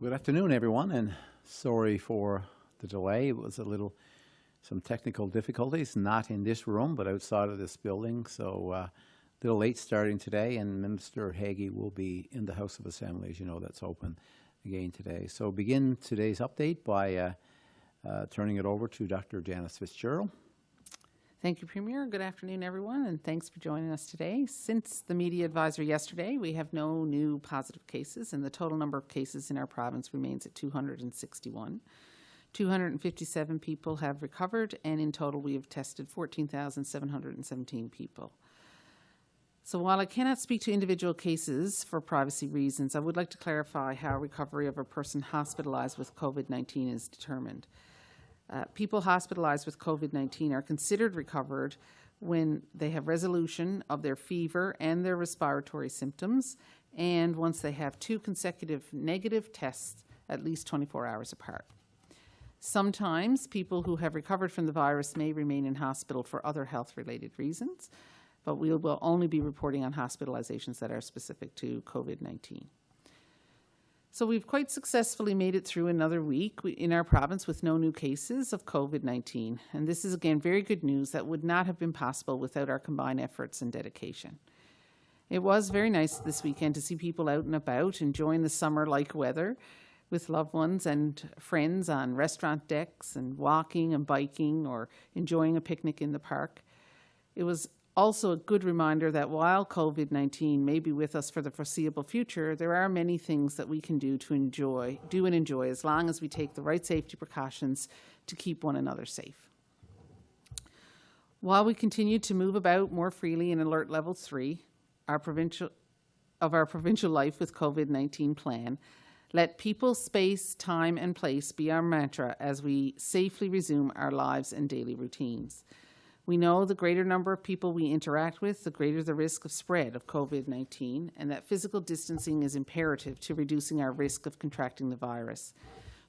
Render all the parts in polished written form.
Good afternoon, everyone, and sorry for the delay. It was some technical difficulties, not in this room, but outside of this building. So a little late starting today, and Minister Haggie will be in the House of Assembly, as you know, that's open again today. So begin today's update by turning it over to Dr. Janice Fitzgerald. Thank you, Premier. Good afternoon, everyone, and thanks for joining us today. Since the media advisory yesterday, we have no new positive cases, and the total number of cases in our province remains at 261. 257 people have recovered, and in total we have tested 14,717 people. So while I cannot speak to individual cases for privacy reasons, I would like to clarify how recovery of a person hospitalized with COVID-19 is determined. People hospitalized with COVID-19 are considered recovered when they have resolution of their fever and their respiratory symptoms, and once they have 2 consecutive negative tests at least 24 hours apart. Sometimes people who have recovered from the virus may remain in hospital for other health-related reasons, but we will only be reporting on hospitalizations that are specific to COVID-19. So we've quite successfully made it through another week in our province with no new cases of COVID-19. And this is, again, very good news that would not have been possible without our combined efforts and dedication. It was very nice this weekend to see people out and about enjoying the summer-like weather with loved ones and friends on restaurant decks and walking and biking or enjoying a picnic in the park. It was also a good reminder that while COVID-19 may be with us for the foreseeable future, there are many things that we can do and enjoy as long as we take the right safety precautions to keep one another safe. While we continue to move about more freely in Alert Level 3 our provincial life with COVID-19 plan, let people, space, time, and place be our mantra as we safely resume our lives and daily routines. We know the greater number of people we interact with, the greater the risk of spread of COVID-19, and that physical distancing is imperative to reducing our risk of contracting the virus.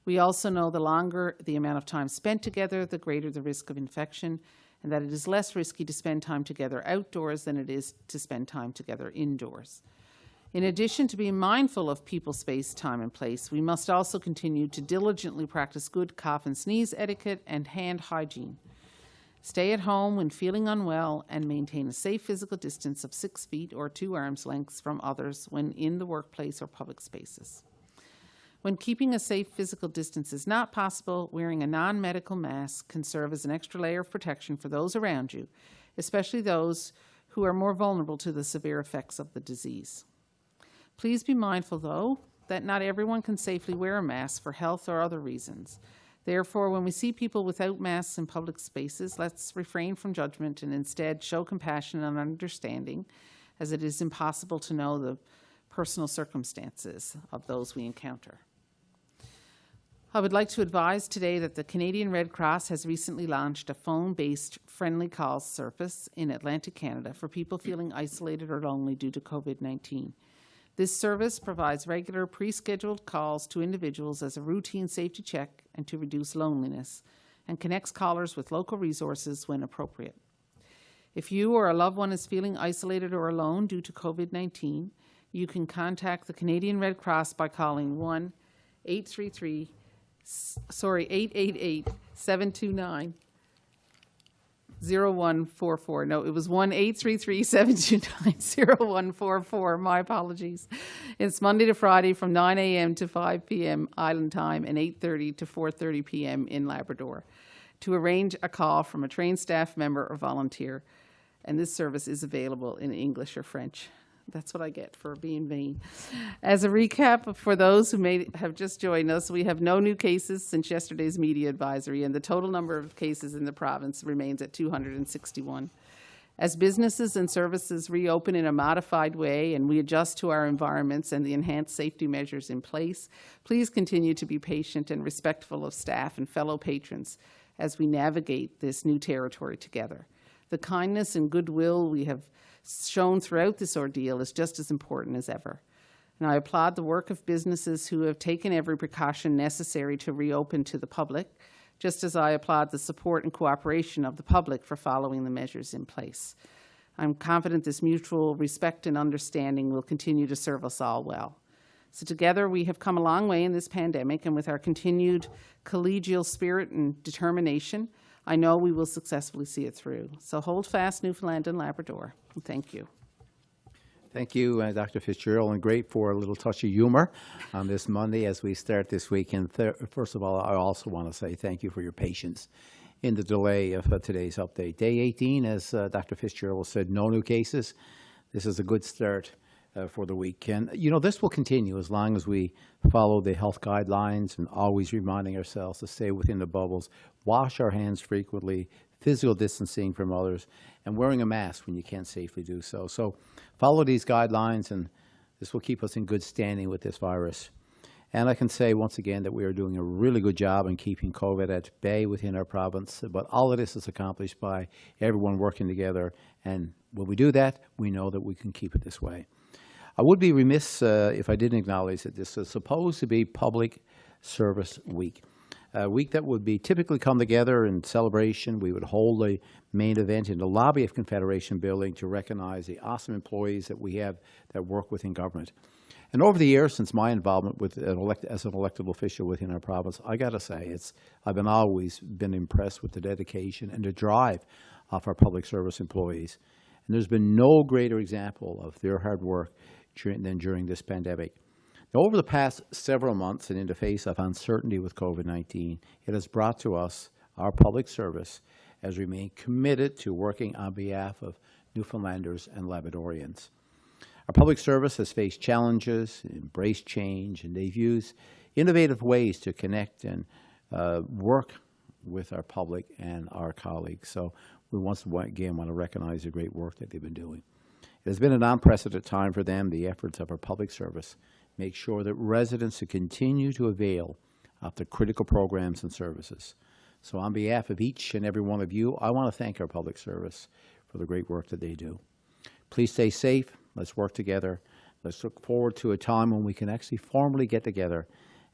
We also know the longer the amount of time spent together, the greater the risk of infection, and that it is less risky to spend time together outdoors than it is to spend time together indoors. In addition to being mindful of people, space, time, and place, we must also continue to diligently practice good cough and sneeze etiquette and hand hygiene. Stay at home when feeling unwell and maintain a safe physical distance of 6 feet or 2 arms lengths from others when in the workplace or public spaces. When keeping a safe physical distance is not possible, wearing a non-medical mask can serve as an extra layer of protection for those around you, especially those who are more vulnerable to the severe effects of the disease. Please be mindful, though, that not everyone can safely wear a mask for health or other reasons. Therefore, when we see people without masks in public spaces, let's refrain from judgment and instead show compassion and understanding, as it is impossible to know the personal circumstances of those we encounter. I would like to advise today that the Canadian Red Cross has recently launched a phone-based friendly calls service in Atlantic Canada for people feeling isolated or lonely due to COVID-19. This service provides regular pre-scheduled calls to individuals as a routine safety check and to reduce loneliness, and connects callers with local resources when appropriate. If you or a loved one is feeling isolated or alone due to COVID-19, you can contact the Canadian Red Cross by calling 888-729-0144. No, it was 1-833-729-0144. My apologies. It's Monday to Friday from 9 a.m. to 5 p.m. Island time and 8:30 to 4:30 p.m. in Labrador to arrange a call from a trained staff member or volunteer. And this service is available in English or French. That's what I get for being vain. As a recap, for those who may have just joined us, we have no new cases since yesterday's media advisory, and the total number of cases in the province remains at 261. As businesses and services reopen in a modified way and we adjust to our environments and the enhanced safety measures in place, please continue to be patient and respectful of staff and fellow patrons as we navigate this new territory together. The kindness and goodwill we have shown throughout this ordeal is just as important as ever. And I applaud the work of businesses who have taken every precaution necessary to reopen to the public, just as I applaud the support and cooperation of the public for following the measures in place. I'm confident this mutual respect and understanding will continue to serve us all well. So together we have come a long way in this pandemic, and with our continued collegial spirit and determination, I know we will successfully see it through. So hold fast, Newfoundland and Labrador. And thank you. Thank you, Dr. Fitzgerald, and great for a little touch of humor on this Monday as we start this week. And first of all, I also want to say thank you for your patience in the delay of today's update. Day 18, as Dr. Fitzgerald said, no new cases. This is a good start for the week. And, you know, this will continue as long as we follow the health guidelines and always reminding ourselves to stay within the bubbles, wash our hands frequently, physical distancing from others, and wearing a mask when you can't safely do so. So follow these guidelines, and this will keep us in good standing with this virus. And I can say once again that we are doing a really good job in keeping COVID at bay within our province. But all of this is accomplished by everyone working together. And when we do that, we know that we can keep it this way. I would be remiss if I didn't acknowledge that this is supposed to be Public Service Week. A week that would be typically come together in celebration. We would hold a main event in the lobby of Confederation Building to recognize the awesome employees that we have that work within government. And over the years, since my involvement with as an elected official within our province, I got to say, I've always been impressed with the dedication and the drive of our public service employees. And there's been no greater example of their hard work than during this pandemic. Now, over the past several months and in the face of uncertainty with COVID-19, it has brought to us our public service has remained committed to working on behalf of Newfoundlanders and Labradorians. Our public service has faced challenges, embraced change, and they've used innovative ways to connect and work with our public and our colleagues. So we once again want to recognize the great work that they've been doing. It has been an unprecedented time for them. The efforts of our public service make sure that residents continue to avail of the critical programs and services. So on behalf of each and every one of you, I want to thank our public service for the great work that they do. Please stay safe. Let's work together. Let's look forward to a time when we can actually formally get together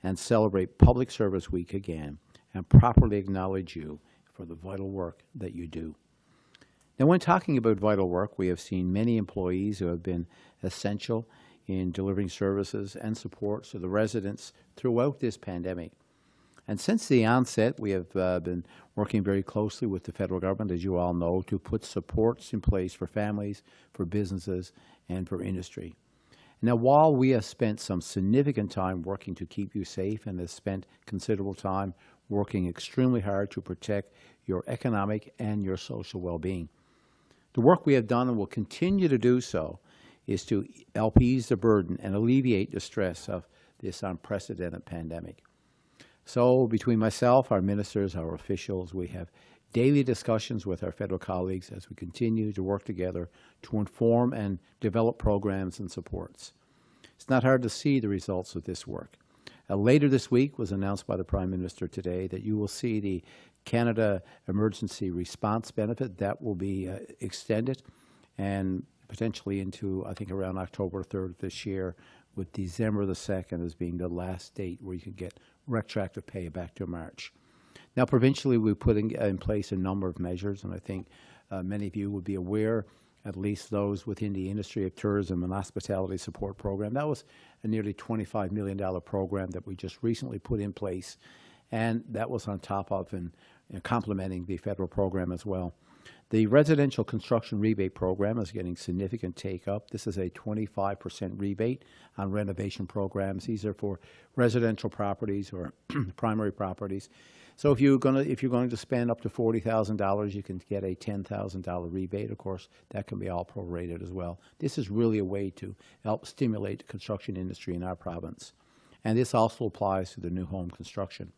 and celebrate Public Service Week again and properly acknowledge you for the vital work that you do. Now, when talking about vital work, we have seen many employees who have been essential in delivering services and support to the residents throughout this pandemic. And since the onset, we have been working very closely with the federal government, as you all know, to put supports in place for families, for businesses, and for industry. Now, while we have spent some significant time working to keep you safe and have spent considerable time working extremely hard to protect your economic and your social well-being, the work we have done and will continue to do so is to help ease the burden and alleviate the stress of this unprecedented pandemic. So between myself, our ministers, our officials, we have daily discussions with our federal colleagues as we continue to work together to inform and develop programs and supports. It's not hard to see the results of this work. Later this week was announced by the Prime Minister today that you will see the Canada Emergency Response Benefit that will be extended and potentially into, I think, around October 3rd this year, with December the 2nd as being the last date where you can get retroactive pay back to March. Now, provincially, we're putting in place a number of measures, and I think many of you would be aware, at least those within the industry of tourism and hospitality support program. That was a nearly $25 million program that we just recently put in place, and that was on top of and complementing the federal program as well. The residential construction rebate program is getting significant take-up. This is a 25% rebate on renovation programs. These are for residential properties or primary properties. So if you're going to spend up to $40,000, you can get a $10,000 rebate. Of course, that can be all prorated as well. This is really a way to help stimulate the construction industry in our province. And this also applies to the new home construction.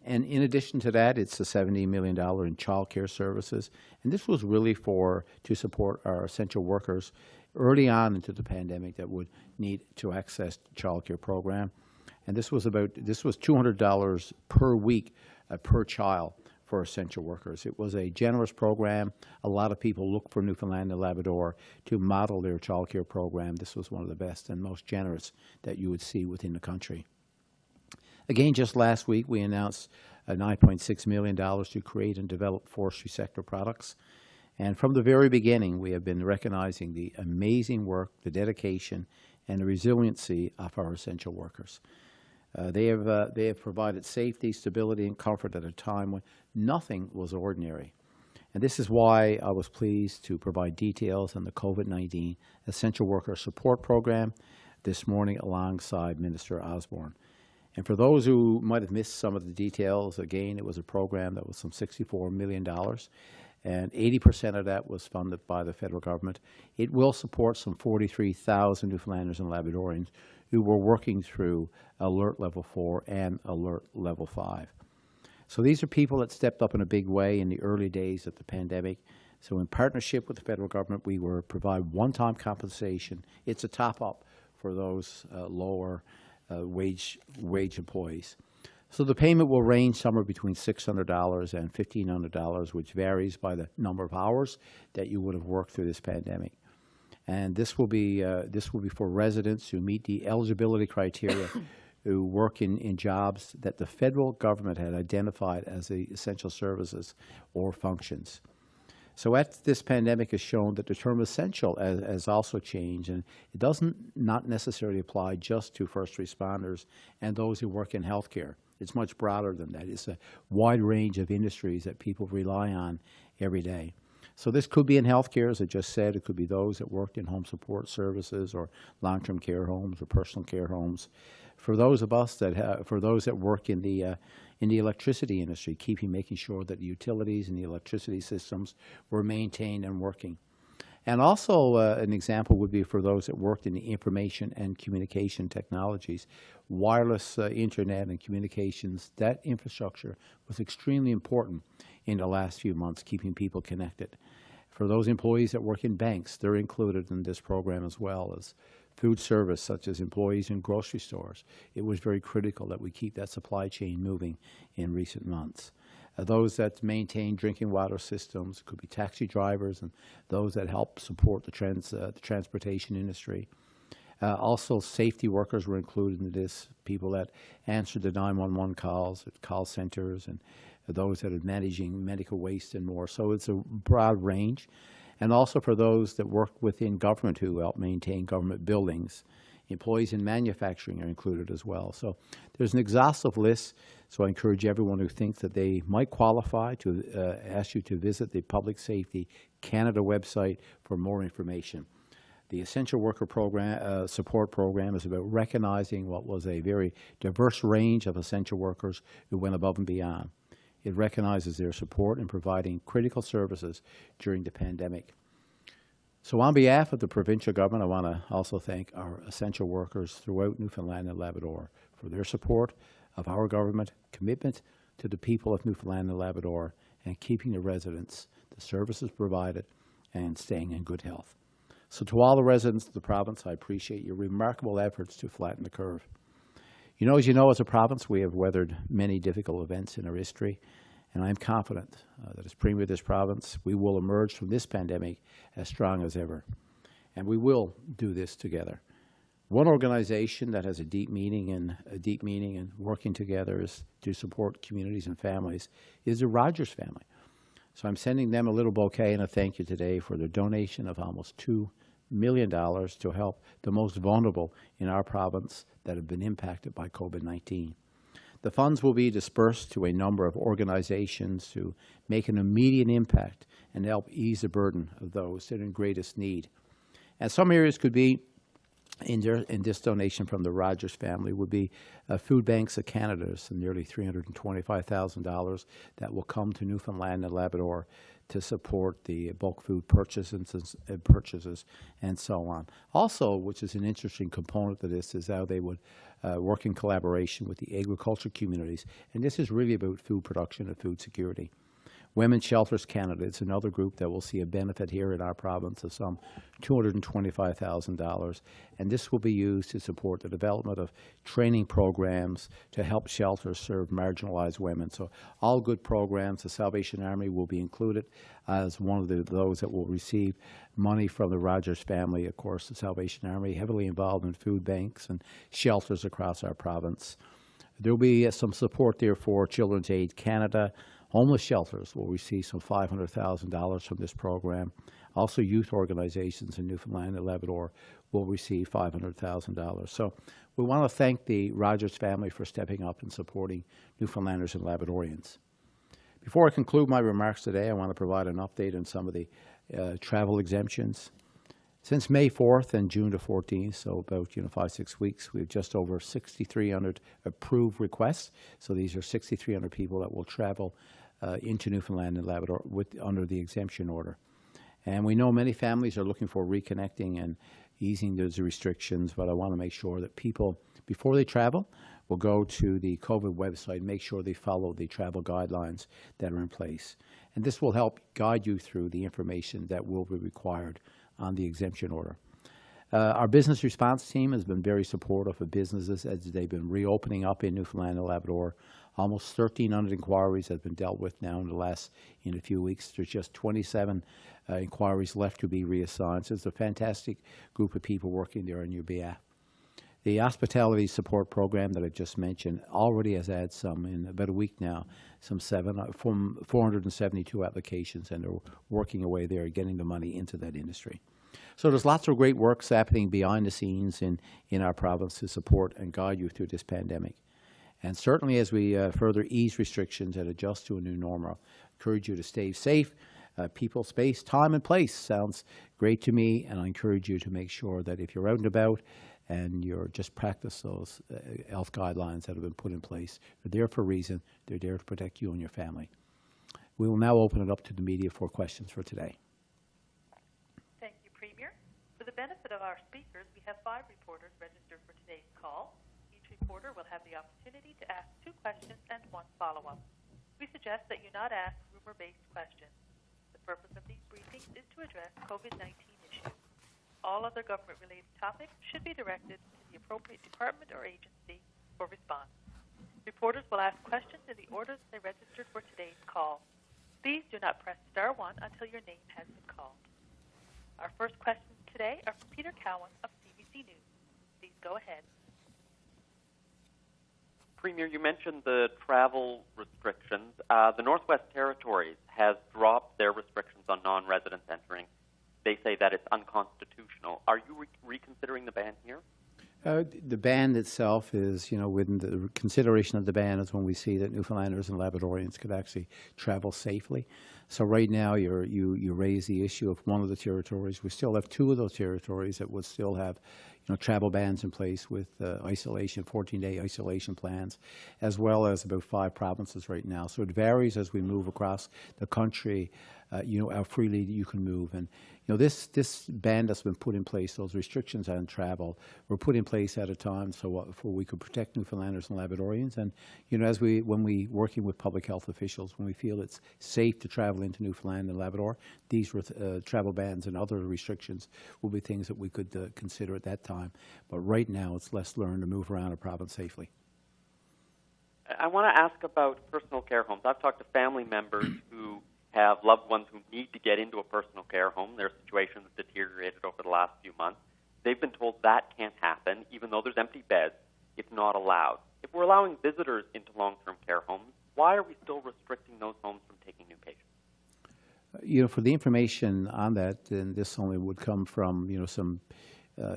And in addition to that, it's a $70 million in child care services. And this was really to support our essential workers early on into the pandemic that would need to access the child care program. And this was $200 per week per child for essential workers. It was a generous program. A lot of people look for Newfoundland and Labrador to model their child care program. This was one of the best and most generous that you would see within the country. Again, just last week, we announced $9.6 million to create and develop forestry sector products. And from the very beginning, we have been recognizing the amazing work, the dedication, and the resiliency of our essential workers. They have provided safety, stability, and comfort at a time when nothing was ordinary. And this is why I was pleased to provide details on the COVID-19 Essential Worker Support Program this morning alongside Minister Osborne. And for those who might have missed some of the details, again, it was a program that was some $64 million, and 80% of that was funded by the federal government. It will support some 43,000 Newfoundlanders and Labradorians who were working through Alert Level 4 and Alert Level 5. So these are people that stepped up in a big way in the early days of the pandemic. So in partnership with the federal government, we will provide one-time compensation. It's a top-up for those lower wage employees. So the payment will range somewhere between $600 and $1,500, which varies by the number of hours that you would have worked through this pandemic. And this will be for residents who meet the eligibility criteria who work in jobs that the federal government had identified as the essential services or functions. So this pandemic has shown that the term essential has also changed, and it doesn't not necessarily apply just to first responders and those who work in healthcare. It's much broader than that. It's a wide range of industries that people rely on every day. So this could be in healthcare, as I just said. It could be those that worked in home support services or long-term care homes or personal care homes. For those of us for those that work in the electricity industry, making sure that the utilities and the electricity systems were maintained and working. And also an example would be for those that worked in the information and communication technologies. Wireless internet and communications, that infrastructure was extremely important in the last few months, keeping people connected. For those employees that work in banks, they're included in this program as well as food service, such as employees in grocery stores. It was very critical that we keep that supply chain moving in recent months. Those that maintain drinking water systems, could be taxi drivers and those that help support the transportation industry. Also, safety workers were included in this, people that answered the 911 calls at call centers and those that are managing medical waste and more. So it's a broad range. And also for those that work within government who help maintain government buildings. Employees in manufacturing are included as well. So there's an exhaustive list, so I encourage everyone who thinks that they might qualify to ask you to visit the Public Safety Canada website for more information. The Essential Worker Program, Support Program is about recognizing what was a very diverse range of essential workers who went above and beyond. It recognizes their support in providing critical services during the pandemic. So on behalf of the provincial government, I want to also thank our essential workers throughout Newfoundland and Labrador for their support of our government, commitment to the people of Newfoundland and Labrador, and keeping the residents, the services provided, and staying in good health. So to all the residents of the province, I appreciate your remarkable efforts to flatten the curve. As you know, as a province, we have weathered many difficult events in our history, and I'm confident that as Premier of this province, we will emerge from this pandemic as strong as ever. And we will do this together. One organization that has a deep meaning and working together is to support communities and families is the Rogers family. So I'm sending them a little bouquet and a thank you today for their donation of almost $2 million to help the most vulnerable in our province that have been impacted by COVID-19. The funds will be dispersed to a number of organizations to make an immediate impact and help ease the burden of those that are in greatest need. And some areas could be, in this donation from the Rogers family, would be Food Banks of Canada, so nearly $325,000 that will come to Newfoundland and Labrador to support the bulk food purchases and so on. Also, which is an interesting component of this, is how they would work in collaboration with the agriculture communities. And this is really about food production and food security. Women's Shelters Canada is another group that will see a benefit here in our province of some $225,000. And this will be used to support the development of training programs to help shelters serve marginalized women. So all good programs. The Salvation Army will be included as one of those that will receive money from the Rogers family. Of course, the Salvation Army heavily involved in food banks and shelters across our province. There will be some support there for Children's Aid Canada. Homeless shelters will receive some $500,000 from this program. Also, youth organizations in Newfoundland and Labrador will receive $500,000. So we want to thank the Rogers family for stepping up and supporting Newfoundlanders and Labradorians. Before I conclude my remarks today, I want to provide an update on some of the travel exemptions. Since May 4th and June the 14th, so about 5-6 weeks, we have just over 6,300 approved requests. So these are 6,300 people that will travel into Newfoundland and Labrador under the exemption order. And we know many families are looking for reconnecting and easing those restrictions, but I want to make sure that people, before they travel, will go to the COVID website, make sure they follow the travel guidelines that are in place. And this will help guide you through the information that will be required on the exemption order. Our business response team has been very supportive of businesses as they've been reopening up in Newfoundland and Labrador. Almost 1,300 inquiries have been dealt with now in a few weeks. There's just 27 inquiries left to be reassigned. So it's a fantastic group of people working there on your behalf. The hospitality support program that I just mentioned already has had in about a week now, from 472 applications, and they're working away there, getting the money into that industry. So there's lots of great work happening behind the scenes in our province to support and guide you through this pandemic. And certainly as we further ease restrictions and adjust to a new normal, I encourage you to stay safe. People, space, time, and place sounds great to me, and I encourage you to make sure that if you're out and about and you're just practice those health guidelines that have been put in place. They're there for a reason. They're there to protect you and your family. We will now open it up to the media for questions for today. Thank you, Premier. For the benefit of our speakers, we have 5 reporters registered for today's call. Each reporter will have the opportunity to ask 2 questions and 1 follow-up. We suggest that you not ask rumor-based questions. The purpose of these briefings is to address COVID-19 issues. All other government-related topics should be directed to the appropriate department or agency for response. Reporters will ask questions in the order that they registered for today's call. Please do not press star 1 until your name has been called. Our first questions today are from Peter Cowan of CBC News. Please go ahead. Premier, you mentioned the travel restrictions. The Northwest Territories has dropped their restrictions on non-residents entering. They say that it's unconstitutional. Are you reconsidering the ban here? The ban itself is, within the consideration of the ban is when we see that Newfoundlanders and Labradorians could actually travel safely. So right now you raise the issue of one of the territories. We still have 2 of those territories that would still have travel bans in place with isolation, 14-day isolation plans, as well as about 5 provinces right now. So it varies as we move across the country, how freely you can move. And this ban that's been put in place, those restrictions on travel, were put in place at a time so we could protect Newfoundlanders and Labradorians. And when we working with public health officials, when we feel it's safe to travel into Newfoundland and Labrador, these travel bans and other restrictions will be things that we could consider at that time. But right now, it's let's learn to move around a province safely. I want to ask about personal care homes. I've talked to family members who have loved ones who need to get into a personal care home. Their situation has deteriorated over the last few months. They've been told that can't happen, even though there's empty beds. It's not allowed. If we're allowing visitors into long-term care homes, why are we still restricting those homes from taking new patients? For the information on that, and this only would come from, some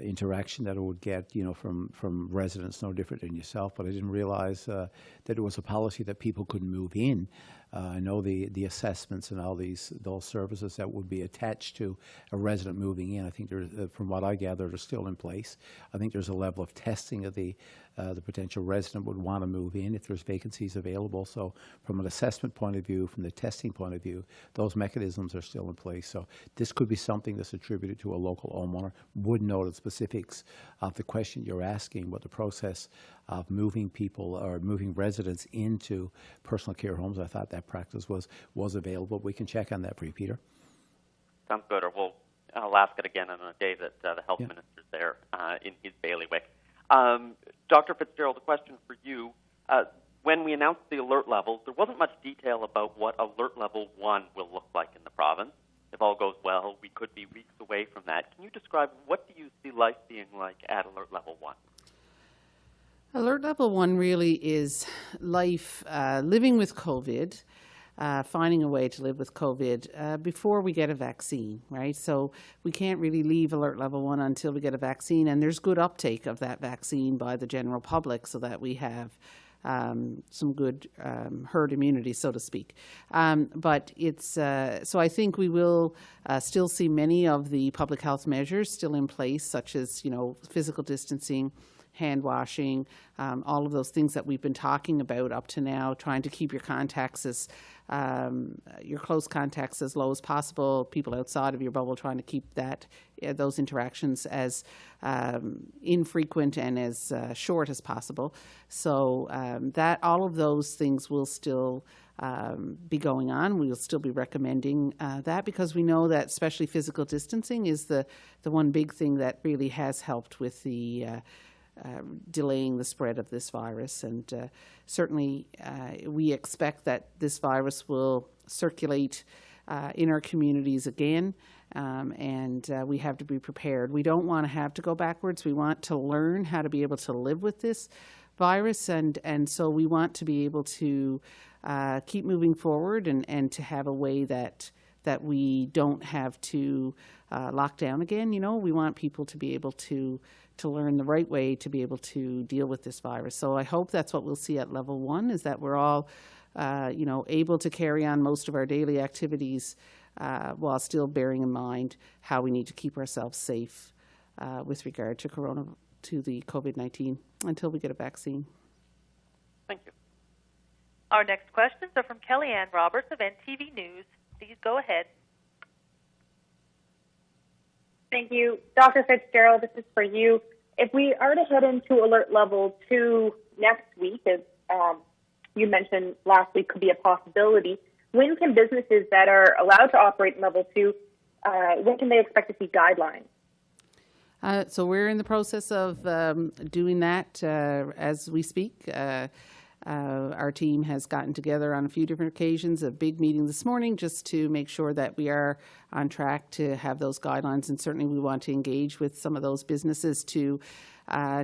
interaction that it would get, from residents, no different than yourself. But I didn't realize that it was a policy that people could move in. I know the assessments and all those services that would be attached to a resident moving in. I think from what I gather, they're still in place. I think there's a level of testing of the potential resident would want to move in if there's vacancies available. So from an assessment point of view, from the testing point of view, those mechanisms are still in place. So this could be something that's attributed to a local homeowner. Wouldn't know the specifics of the question you're asking, but the process of moving people or moving residents into personal care homes, I thought that practice was available. We can check on that for you, Peter. Sounds good. Or I'll ask it again on a day that the health minister's there in his bailiwick. Dr. Fitzgerald, a question for you. When we announced the alert levels, there wasn't much detail about what alert level 1 will look like in the province. If all goes well, we could be weeks away from that. Can you describe what do you see life being like at alert level 1? Alert level 1 really is life living with COVID, finding a way to live with COVID before we get a vaccine, right? So we can't really leave alert level 1 until we get a vaccine, and there's good uptake of that vaccine by the general public so that we have some good herd immunity, so to speak. But it's so I think we will still see many of the public health measures still in place, such as physical distancing, hand washing, all of those things that we've been talking about up to now, trying to keep your your close contacts as low as possible, people outside of your bubble, trying to keep those interactions as infrequent and as short as possible. So that all of those things will still be going on. We will still be recommending that, because we know that especially physical distancing is the one big thing that really has helped with the delaying the spread of this virus. And certainly we expect that this virus will circulate in our communities again, and we have to be prepared. We don't want to have to go backwards. We want to learn how to be able to live with this virus, and so we want to be able to keep moving forward and to have a way that we don't have to lock down again. We want people to be able to learn the right way to be able to deal with this virus. So I hope that's what we'll see at level 1, is that we're all, able to carry on most of our daily activities while still bearing in mind how we need to keep ourselves safe with regard to the COVID-19 until we get a vaccine. Thank you. Our next questions are from Kellyanne Roberts of NTV News. Please go ahead. Thank you. Dr. Fitzgerald, this is for you. If we are to head into alert level 2 next week, as you mentioned last week could be a possibility, when can businesses that are allowed to operate in level 2, when can they expect to see guidelines? So we're in the process of doing that as we speak. Our team has gotten together on a few different occasions, a big meeting this morning, just to make sure that we are on track to have those guidelines. And certainly we want to engage with some of those businesses to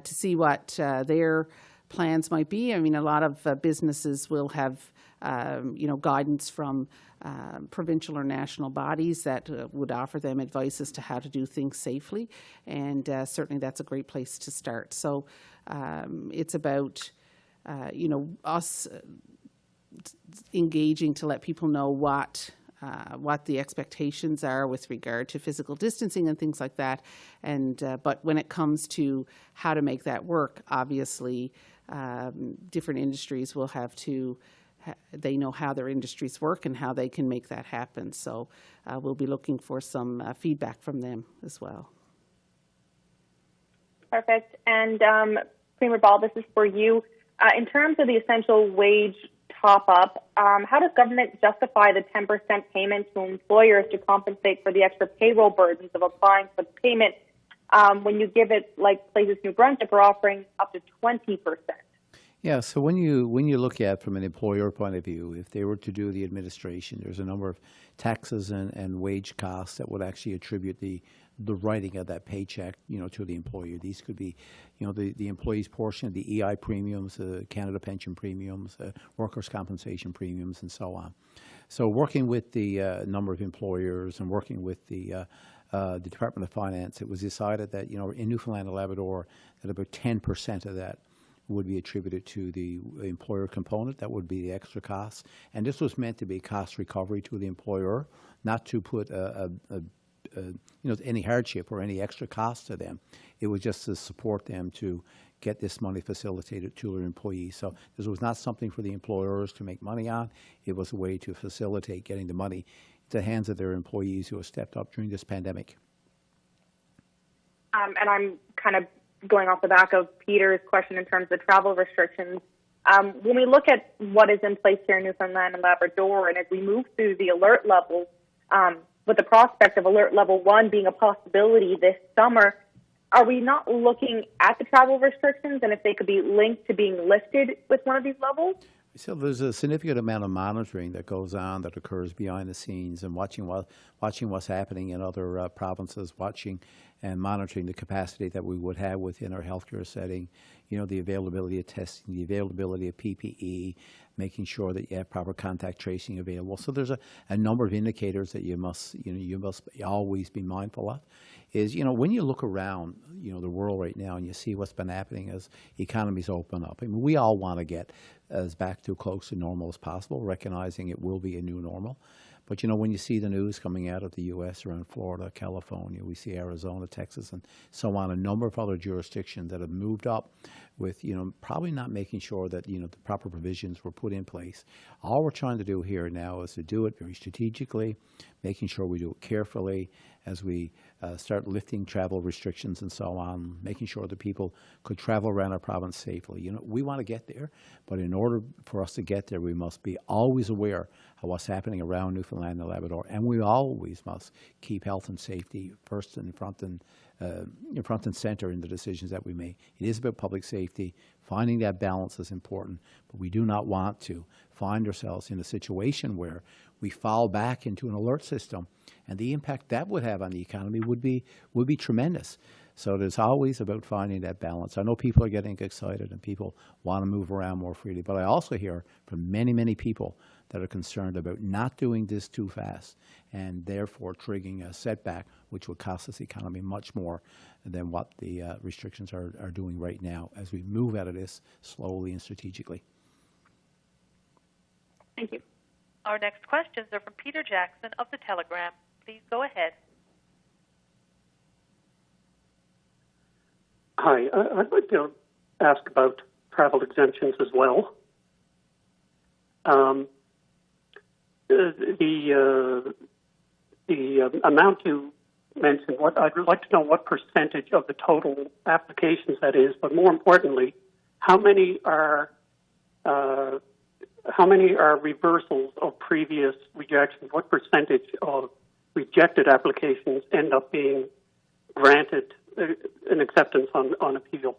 see what their plans might be. I mean, a lot of businesses will have, guidance from provincial or national bodies that would offer them advice as to how to do things safely. And certainly that's a great place to start. So it's about us engaging to let people know what the expectations are with regard to physical distancing and things like that. And but when it comes to how to make that work, obviously different industries will have to. They know how their industries work and how they can make that happen. So we'll be looking for some feedback from them as well. Perfect. And Premier Ball, this is for you. In terms of the essential wage top-up, how does government justify the 10% payment to employers to compensate for the extra payroll burdens of applying for the payment when you give it, like places New Brunswick are offering, up to 20%? Yeah, so when you look at from an employer point of view, if they were to do the administration, there's a number of taxes and wage costs that would actually attribute the writing of that paycheck, to the employer. These could be, the employee's portion of the EI premiums, Canada pension premiums, workers' compensation premiums, and so on. So working with the number of employers and working with the Department of Finance, it was decided that, in Newfoundland and Labrador, that about 10% of that would be attributed to the employer component. That would be the extra costs. And this was meant to be cost recovery to the employer, not to put any hardship or any extra cost to them. It was just to support them to get this money facilitated to their employees. So this was not something for the employers to make money on. It was a way to facilitate getting the money into the hands of their employees who have stepped up during this pandemic. And I'm kind of going off the back of Peter's question in terms of travel restrictions. When we look at what is in place here in Newfoundland and Labrador, and as we move through the alert levels, with the prospect of alert level 1 being a possibility this summer, are we not looking at the travel restrictions and if they could be linked to being lifted with one of these levels? So there's a significant amount of monitoring that goes on, that occurs behind the scenes, and watching what's happening in other provinces, watching and monitoring the capacity that we would have within our healthcare setting, the availability of testing, the availability of PPE, making sure that you have proper contact tracing available. So there's a number of indicators that you must always be mindful of. Is, when you look around, the world right now and you see what's been happening as economies open up. I mean, we all want to get as back to close to normal as possible, recognizing it will be a new normal. But, when you see the news coming out of the U.S. around Florida, California, we see Arizona, Texas, and so on, a number of other jurisdictions that have moved up with, probably not making sure that, the proper provisions were put in place. All we're trying to do here now is to do it very strategically, making sure we do it carefully as we start lifting travel restrictions and so on, making sure that people could travel around our province safely. We want to get there, but in order for us to get there, we must be always aware of what's happening around Newfoundland and Labrador, and we always must keep health and safety first and front and center in the decisions that we make. It is about public safety. Finding that balance is important, but we do not want to find ourselves in a situation where we fall back into an alert system, and the impact that would have on the economy would be tremendous. So there's always about finding that balance. I know people are getting excited and people want to move around more freely, but I also hear from many, many people that are concerned about not doing this too fast and therefore triggering a setback, which would cost this economy much more than what the restrictions are doing right now as we move out of this slowly and strategically. Thank you. Our next questions are from Peter Jackson of The Telegram. Please go ahead. Hi, I'd like to ask about travel exemptions as well. The amount you mentioned, I'd like to know what percentage of the total applications that is, but more importantly, how many are reversals of previous rejections? What percentage of rejected applications end up being granted an acceptance on appeal?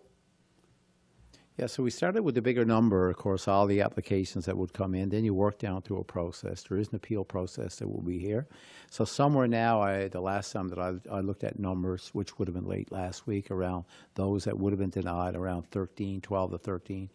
Yeah, so we started with the bigger number, of course, all the applications that would come in. Then you work down through a process. There is an appeal process that will be here. So somewhere now, the last time that I looked at numbers, which would have been late last week, around those that would have been denied, around 12 to 13%,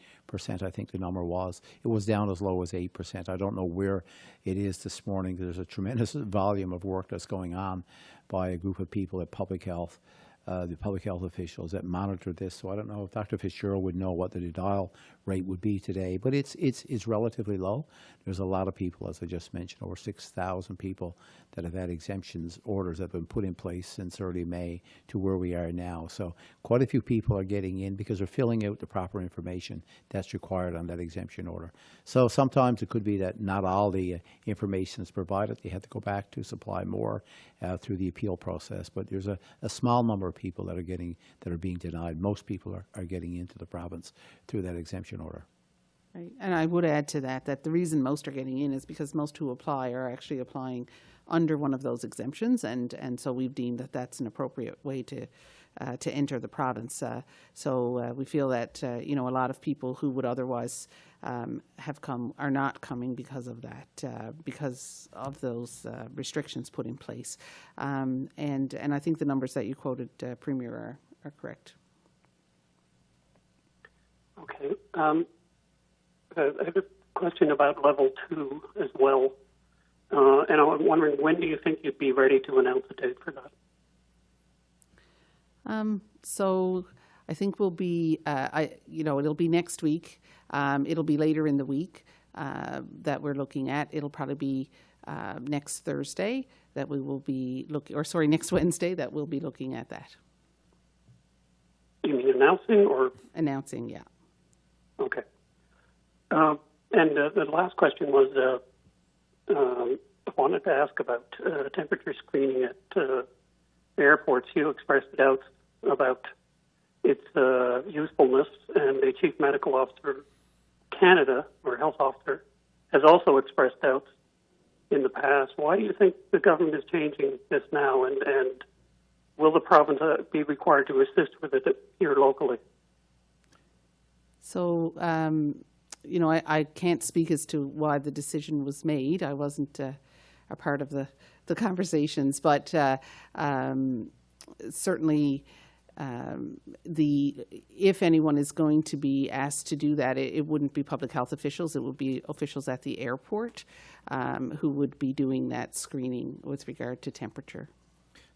I think the number was. It was down as low as 8%. I don't know where it is this morning. There's a tremendous volume of work that's going on by a group of people at Public Health. The public health officials that monitor this. So I don't know if Dr. Fitzgerald would know what the denial rate would be today, but it's relatively low. There's a lot of people, as I just mentioned, over 6,000 people that have had exemptions orders that have been put in place since early May to where we are now. So quite a few people are getting in because they're filling out the proper information that's required on that exemption order. So sometimes it could be that not all the information is provided. They have to go back to supply more through the appeal process. But there's a small number of people that are being denied. Most people are getting into the province through that exemption order. Right. And I would add to that the reason most are getting in is because most who apply are actually applying under one of those exemptions, and so we've deemed that that's an appropriate way to enter the province. So we feel that a lot of people who would otherwise have come are not coming because of that, because of those restrictions put in place. And I think the numbers that you quoted, Premier, are correct. Okay. I have a question about level 2 as well. And I'm wondering, when do you think you'd be ready to announce a date for that? So I think we'll be, it'll be next week. It'll be later in the week that we're looking at. It'll probably be next Thursday that we will be next Wednesday that we'll be looking at that. You mean announcing or? Announcing, yeah. Okay. And the last question was, I wanted to ask about temperature screening at airports. You expressed doubts about its usefulness, and the Chief Medical Officer Canada, or Health Officer, has also expressed doubts in the past. Why do you think the government is changing this now, and will the province be required to assist with it here locally? So, I can't speak as to why the decision was made. I wasn't a part of the conversations, but certainly if anyone is going to be asked to do that, it wouldn't be public health officials. It would be officials at the airport who would be doing that screening with regard to temperature.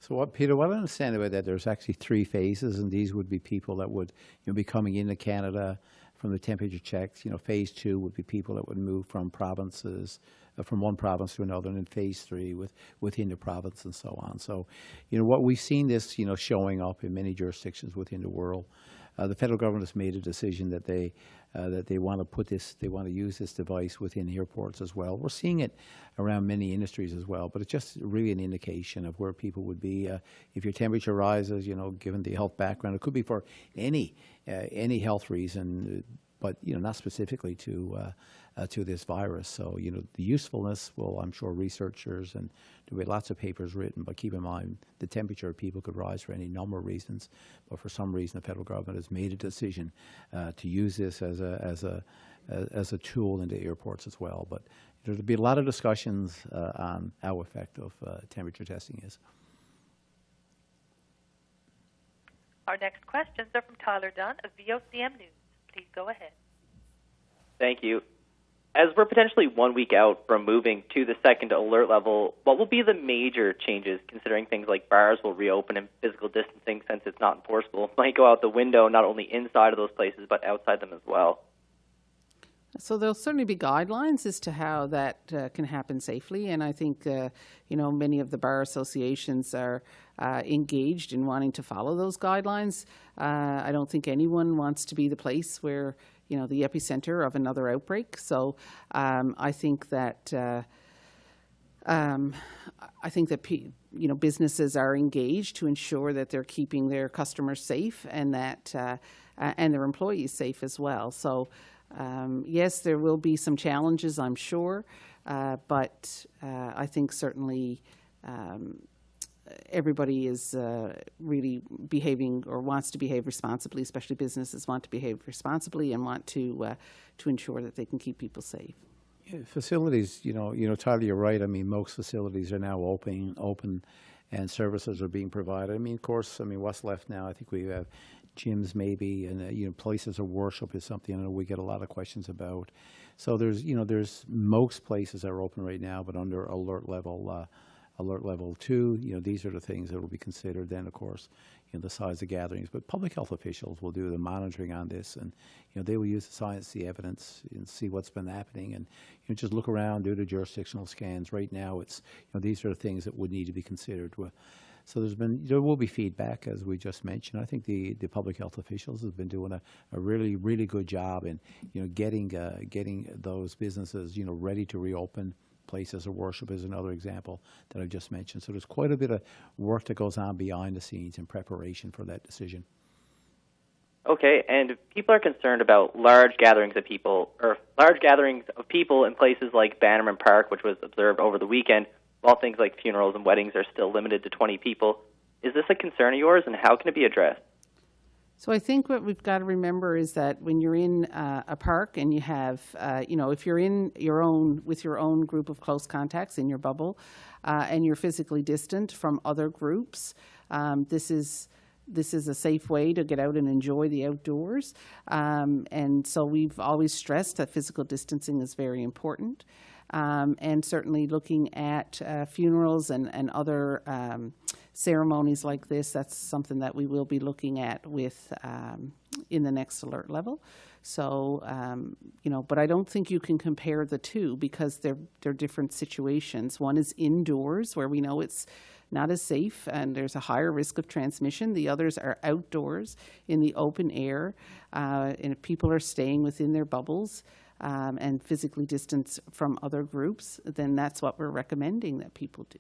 So, Peter, what I understand about that, there's actually 3 phases, and these would be people that would be coming into Canada from the temperature checks. Phase 2 would be people that would move from provinces, from one province to another, and in phase 3 within the province and so on. So, what we've seen this, showing up in many jurisdictions within the world. The federal government has made a decision that they want to use this device within airports as well. We're seeing it around many industries as well, but it's just really an indication of where people would be if your temperature rises. Given the health background, it could be for any health reason, but not specifically to this virus. So the usefulness. Well, I'm sure researchers, and there'll be lots of papers written. But keep in mind, the temperature of people could rise for any number of reasons. But for some reason, the federal government has made a decision to use this as a tool into airports as well. But there'll be a lot of discussions on how effective temperature testing is. Our next questions are from Tyler Dunn of VOCM News. Please go ahead. Thank you. As we're potentially 1 week out from moving to the second alert level, what will be the major changes, considering things like bars will reopen and physical distancing, since it's not enforceable, might go out the window, not only inside of those places, but outside them as well? So there'll certainly be guidelines as to how that can happen safely, and I think many of the bar associations are engaged in wanting to follow those guidelines. I don't think anyone wants to be the place where the epicenter of another outbreak. So I think that businesses are engaged to ensure that they're keeping their customers safe and that and their employees safe as well. So. Yes, there will be some challenges, I'm sure, but I think certainly everybody is really behaving or wants to behave responsibly, especially businesses want to behave responsibly and want to ensure that they can keep people safe. Yeah, facilities, Tyler, you're right. I mean, most facilities are now open and services are being provided. I mean, of course, what's left now? I think we have gyms maybe, and places of worship is something I know we get a lot of questions about. So there's most places that are open right now, but under alert level 2. These are the things that will be considered. Then, of course, the size of gatherings. But public health officials will do the monitoring on this, and they will use the science, the evidence, and see what's been happening, and just look around, do the jurisdictional scans. Right now, it's these are the things that would need to be considered. So there will be feedback, as we just mentioned. I think the public health officials have been doing a really, really good job in getting those businesses ready to reopen. Places of worship is another example that I've just mentioned. So there's quite a bit of work that goes on behind the scenes in preparation for that decision. Okay, and people are concerned about large gatherings of people in places like Bannerman Park, which was observed over the weekend, while things like funerals and weddings are still limited to 20 people. Is this a concern of yours, and how can it be addressed? So I think what we've got to remember is that when you're in a park and you have, if you're in with your own group of close contacts in your bubble, and you're physically distant from other groups, this is a safe way to get out and enjoy the outdoors. And so we've always stressed that physical distancing is very important. And certainly looking at funerals and other ceremonies like this, that's something that we will be looking at with in the next alert level. So, but I don't think you can compare the two because they're different situations. One is indoors, where we know it's not as safe and there's a higher risk of transmission. The others are outdoors in the open air, and if people are staying within their bubbles and physically distanced from other groups, then that's what we're recommending that people do.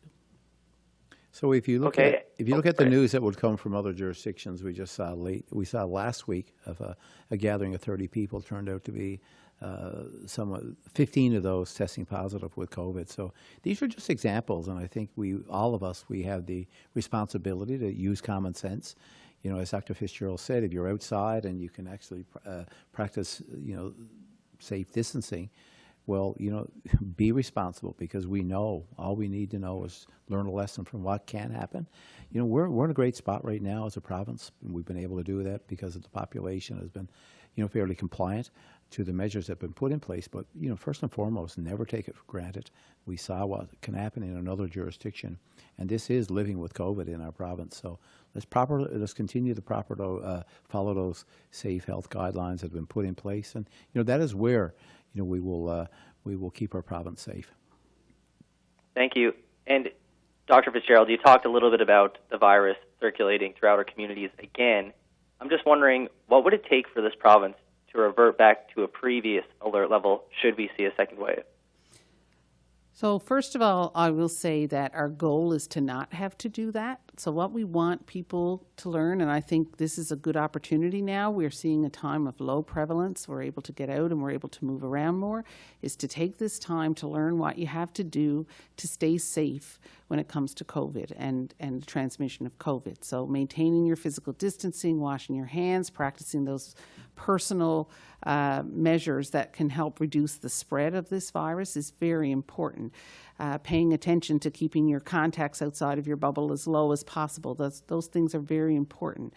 So if you look at the news that would come from other jurisdictions, we saw last week of a gathering of 30 people turned out to be 15 of those testing positive with COVID. So these are just examples, and I think all of us have the responsibility to use common sense. As Dr. Fitzgerald said, if you're outside and you can actually practice, safe distancing, well, be responsible, because we know, all we need to know is learn a lesson from what can happen. We're in a great spot right now as a province, and we've been able to do that because the population has been, fairly compliant to the measures that have been put in place. But, first and foremost, never take it for granted. We saw what can happen in another jurisdiction, and this is living with COVID in our province. So let's continue to follow those safe health guidelines that have been put in place, and that is where we will keep our province safe. Thank you. And Dr. Fitzgerald, you talked a little bit about the virus circulating throughout our communities again. I'm just wondering, what would it take for this province to revert back to a previous alert level should we see a second wave? So first of all, I will say that our goal is to not have to do that. So what we want people to learn, and I think this is a good opportunity now, we're seeing a time of low prevalence, we're able to get out and we're able to move around more, is to take this time to learn what you have to do to stay safe when it comes to COVID and the transmission of COVID. So maintaining your physical distancing, washing your hands, practicing those personal measures that can help reduce the spread of this virus is very important. Paying attention to keeping your contacts outside of your bubble as low as possible. Those things are very important.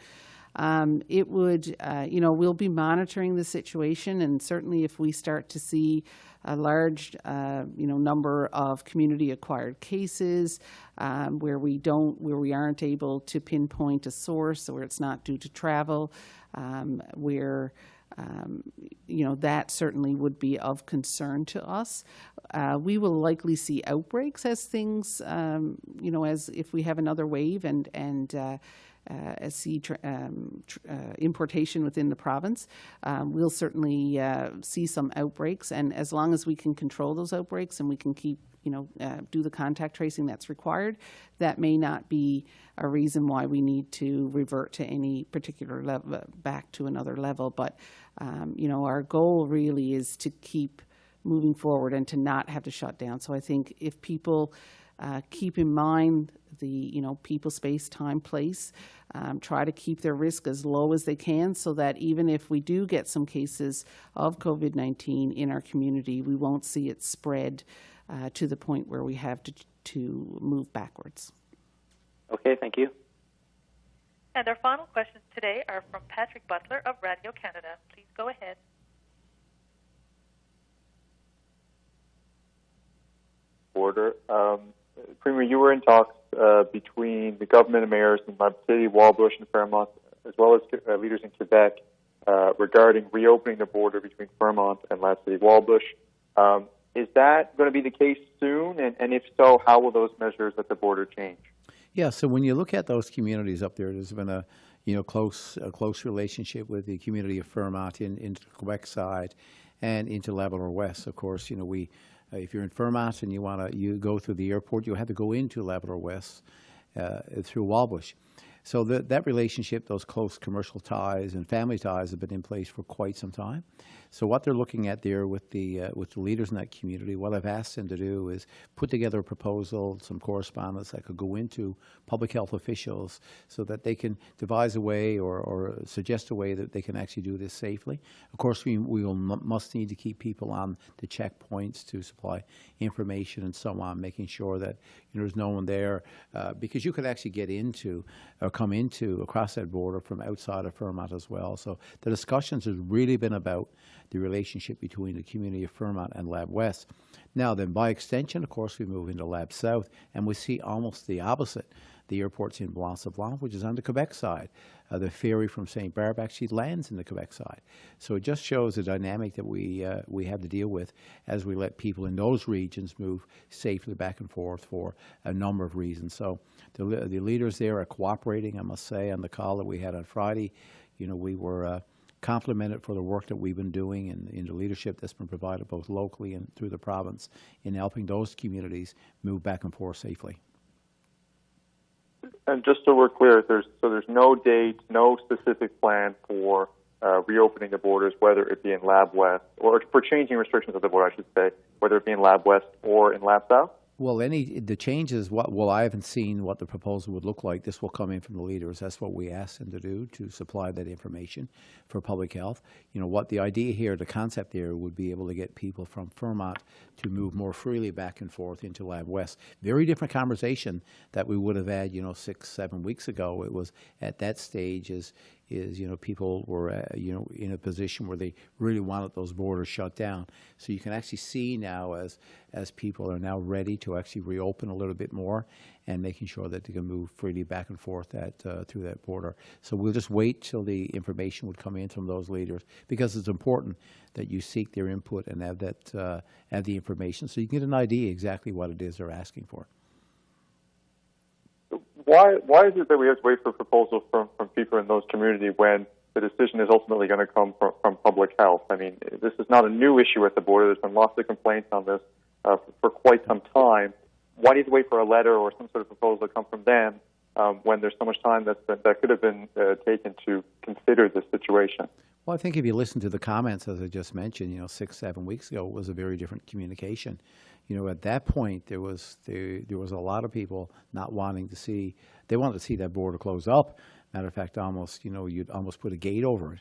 It would, we'll be monitoring the situation, and certainly if we start to see a large, number of community-acquired cases where we aren't able to pinpoint a source, or it's not due to travel, that certainly would be of concern to us. We will likely see outbreaks as things, as if we have another wave and see importation within the province. We'll certainly see some outbreaks, and as long as we can control those outbreaks and we can keep, do the contact tracing that's required, that may not be a reason why we need to revert to any particular level, back to another level. But, our goal really is to keep moving forward and to not have to shut down. So I think if people keep in mind the, people, space, time, place, try to keep their risk as low as they can, so that even if we do get some cases of COVID-19 in our community, we won't see it spread to the point where we have to move backwards. Okay, thank you. And our final questions today are from Patrick Butler of Radio Canada. Please go ahead. Border. Premier, you were in talks between the government and mayors in Lab City, Walbush, and Fairmont, as well as leaders in Quebec regarding reopening the border between Fairmont and Lab City, Walbush. Is that going to be the case soon? And if so, how will those measures at the border change? Yeah, so when you look at those communities up there, there's been a close relationship with the community of Fairmont into the Quebec side and into Labrador West. Of course, if you're in Fairmont and you go through the airport, you have to go into Labrador West through Walbush. So that relationship, those close commercial ties and family ties, have been in place for quite some time. So what they're looking at there with the leaders in that community, what I've asked them to do is put together a proposal, some correspondence that could go into public health officials so that they can devise a way or suggest a way that they can actually do this safely. Of course, we must need to keep people on the checkpoints to supply information and so on, making sure that there's no one there, because you could actually get into or come into across that border from outside of Fairmont as well. So the discussions has really been about the relationship between the community of Fairmont and Lab West. Now then, by extension, of course, we move into Lab South, and we see almost the opposite. The airport's in Blanc-Sablon, which is on the Quebec side. The ferry from St. Barbe actually lands in the Quebec side. So it just shows the dynamic that we have to deal with as we let people in those regions move safely back and forth for a number of reasons. So the leaders there are cooperating, I must say. On the call that we had on Friday, we were complimented for the work that we've been doing and in the leadership that's been provided both locally and through the province in helping those communities move back and forth safely. And just so we're clear, there's no date, no specific plan for reopening the borders, whether it be in Lab West, or for changing restrictions at the border, I should say, whether it be in Lab West or in Lab South? Well, the changes, I haven't seen what the proposal would look like. This will come in from the leaders. That's what we asked them to do, to supply that information for public health. What the idea here, the concept here, would be able to get people from Fairmont to move more freely back and forth into Lab West. Very different conversation that we would have had, 6-7 weeks ago. It was at that stage is people were, in a position where they really wanted those borders shut down. So you can actually see now as people are now ready to actually reopen a little bit more and making sure that they can move freely back and forth through that border. So we'll just wait till the information would come in from those leaders, because it's important that you seek their input and have the information so you can get an idea exactly what it is they're asking for. Why is it that we have to wait for proposals from people in those communities when the decision is ultimately going to come from public health? I mean, this is not a new issue at the border. There's been lots of complaints on this for quite some time. Why need to wait for a letter or some sort of proposal to come from them when there's so much time that could have been taken to consider this situation? Well, I think if you listen to the comments, as I just mentioned, 6-7 weeks ago, it was a very different communication. At that point, there was a lot of people not wanting to see. They wanted to see that border closed up. Matter of fact, you'd almost put a gate over it.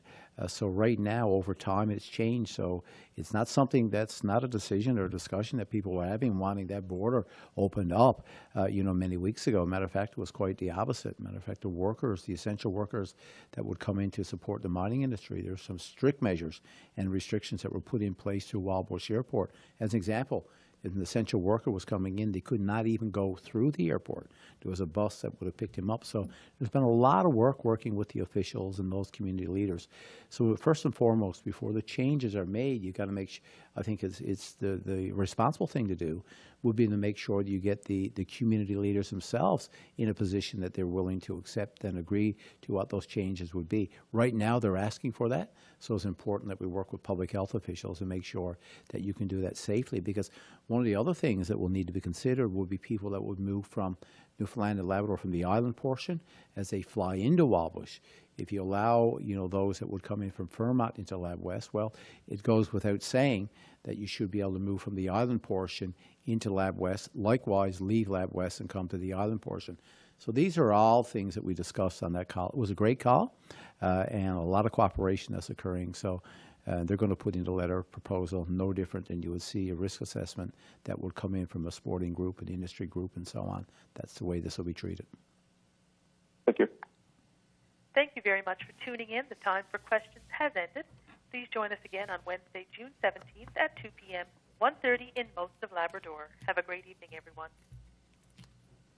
So right now, over time, it's changed. So it's not something that's not a decision or a discussion that people were having, wanting that border opened up, many weeks ago. Matter of fact, it was quite the opposite. Matter of fact, the essential workers that would come in to support the mining industry, there were some strict measures and restrictions that were put in place through Wildbush Airport. As an example, if an essential worker was coming in, they could not even go through the airport. There was a bus that would have picked him up. So there's been a lot of work working with the officials and those community leaders. So first and foremost, before the changes are made, you've got to make I think it's the responsible thing to do would be to make sure that you get the community leaders themselves in a position that they're willing to accept and agree to what those changes would be. Right now, they're asking for that. So it's important that we work with public health officials and make sure that you can do that safely, because one of the other things that will need to be considered would be people that would move from Newfoundland and Labrador from the island portion as they fly into Wildbush. If you allow, those that would come in from Fairmont into Lab West, well, it goes without saying that you should be able to move from the island portion into Lab West, likewise leave Lab West and come to the island portion. So these are all things that we discussed on that call. It was a great call and a lot of cooperation that's occurring. So they're going to put in a letter proposal, no different than you would see a risk assessment that would come in from a sporting group, an industry group, and so on. That's the way this will be treated. Thank you. Thank you very much for tuning in. The time for questions has ended. Please join us again on Wednesday, June 17th at 2 p.m., 1:30 in most of Labrador. Have a great evening, everyone.